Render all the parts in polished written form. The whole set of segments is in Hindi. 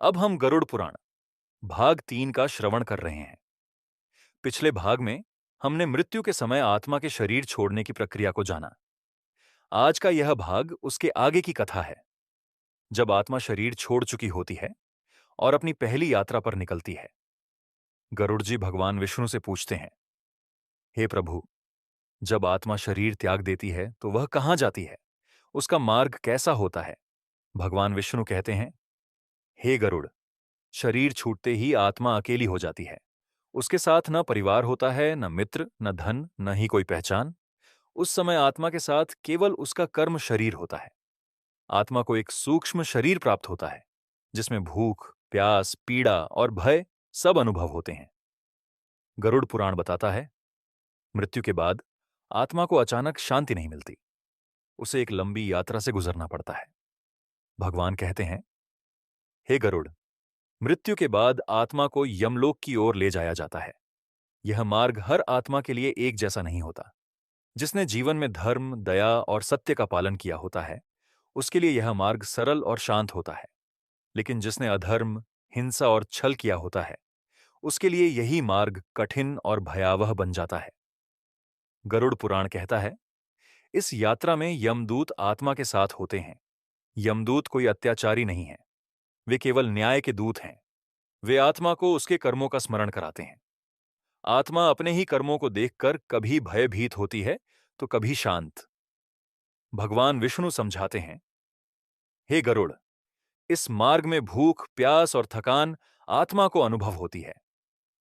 अब हम गरुड़ पुराण भाग 3 का श्रवण कर रहे हैं। पिछले भाग में हमने मृत्यु के समय आत्मा के शरीर छोड़ने की प्रक्रिया को जाना। आज का यह भाग उसके आगे की कथा है, जब आत्मा शरीर छोड़ चुकी होती है और अपनी पहली यात्रा पर निकलती है। गरुड़ जी भगवान विष्णु से पूछते हैं, हे प्रभु, जब आत्मा शरीर त्याग देती है तो वह कहाँ जाती है? उसका मार्ग कैसा होता है? भगवान विष्णु कहते हैं, हे गरुड़, शरीर छूटते ही आत्मा अकेली हो जाती है। उसके साथ न परिवार होता है, न मित्र, न धन, न ही कोई पहचान। उस समय आत्मा के साथ केवल उसका कर्म शरीर होता है। आत्मा को एक सूक्ष्म शरीर प्राप्त होता है, जिसमें भूख, प्यास, पीड़ा और भय सब अनुभव होते हैं। गरुड़ पुराण बताता है, मृत्यु के बाद आत्मा को अचानक शांति नहीं मिलती। उसे एक लंबी यात्रा से गुजरना पड़ता है। भगवान कहते हैं, हे गरुड़, मृत्यु के बाद आत्मा को यमलोक की ओर ले जाया जाता है। यह मार्ग हर आत्मा के लिए एक जैसा नहीं होता। जिसने जीवन में धर्म, दया और सत्य का पालन किया होता है, उसके लिए यह मार्ग सरल और शांत होता है। लेकिन जिसने अधर्म, हिंसा और छल किया होता है, उसके लिए यही मार्ग कठिन और भयावह बन जाता है। गरुड़ पुराण कहता है, इस यात्रा में यमदूत आत्मा के साथ होते हैं। यमदूत कोई अत्याचारी नहीं है, वे केवल न्याय के दूत हैं। वे आत्मा को उसके कर्मों का स्मरण कराते हैं। आत्मा अपने ही कर्मों को देखकर कभी भयभीत होती है तो कभी शांत। भगवान विष्णु समझाते हैं, हे गरुड़, इस मार्ग में भूख, प्यास और थकान आत्मा को अनुभव होती है,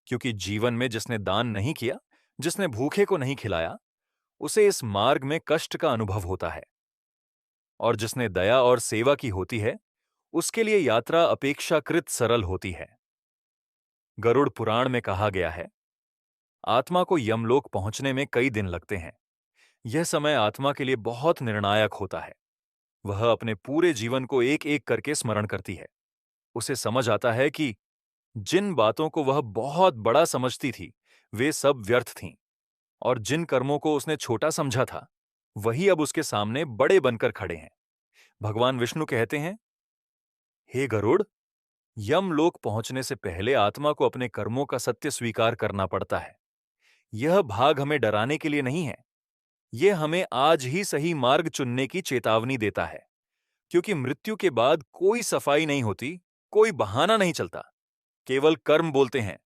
क्योंकि जीवन में जिसने दान नहीं किया, जिसने भूखे को नहीं खिलाया, उसे इस मार्ग में कष्ट का अनुभव होता है। और जिसने दया और सेवा की होती है, उसके लिए यात्रा अपेक्षाकृत सरल होती है। गरुड़ पुराण में कहा गया है, आत्मा को यमलोक पहुंचने में कई दिन लगते हैं। यह समय आत्मा के लिए बहुत निर्णायक होता है। वह अपने पूरे जीवन को एक एक करके स्मरण करती है। उसे समझ आता है कि जिन बातों को वह बहुत बड़ा समझती थी, वे सब व्यर्थ थीं, और जिन कर्मों को उसने छोटा समझा था, वही अब उसके सामने बड़े बनकर खड़े हैं। भगवान विष्णु कहते हैं, हे गरुड़, यमलोक पहुंचने से पहले आत्मा को अपने कर्मों का सत्य स्वीकार करना पड़ता है। यह भाग हमें डराने के लिए नहीं है, यह हमें आज ही सही मार्ग चुनने की चेतावनी देता है। क्योंकि मृत्यु के बाद कोई सफाई नहीं होती, कोई बहाना नहीं चलता, केवल कर्म बोलते हैं।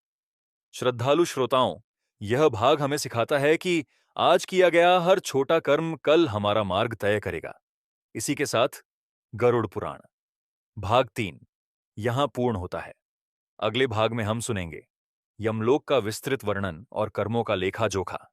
श्रद्धालु श्रोताओं, यह भाग हमें सिखाता है कि आज किया गया हर छोटा कर्म कल हमारा मार्ग तय करेगा। इसी के साथ गरुड़ पुराण भाग 3 यहां पूर्ण होता है। अगले भाग में हम सुनेंगे यमलोक का विस्तृत वर्णन और कर्मों का लेखा जोखा।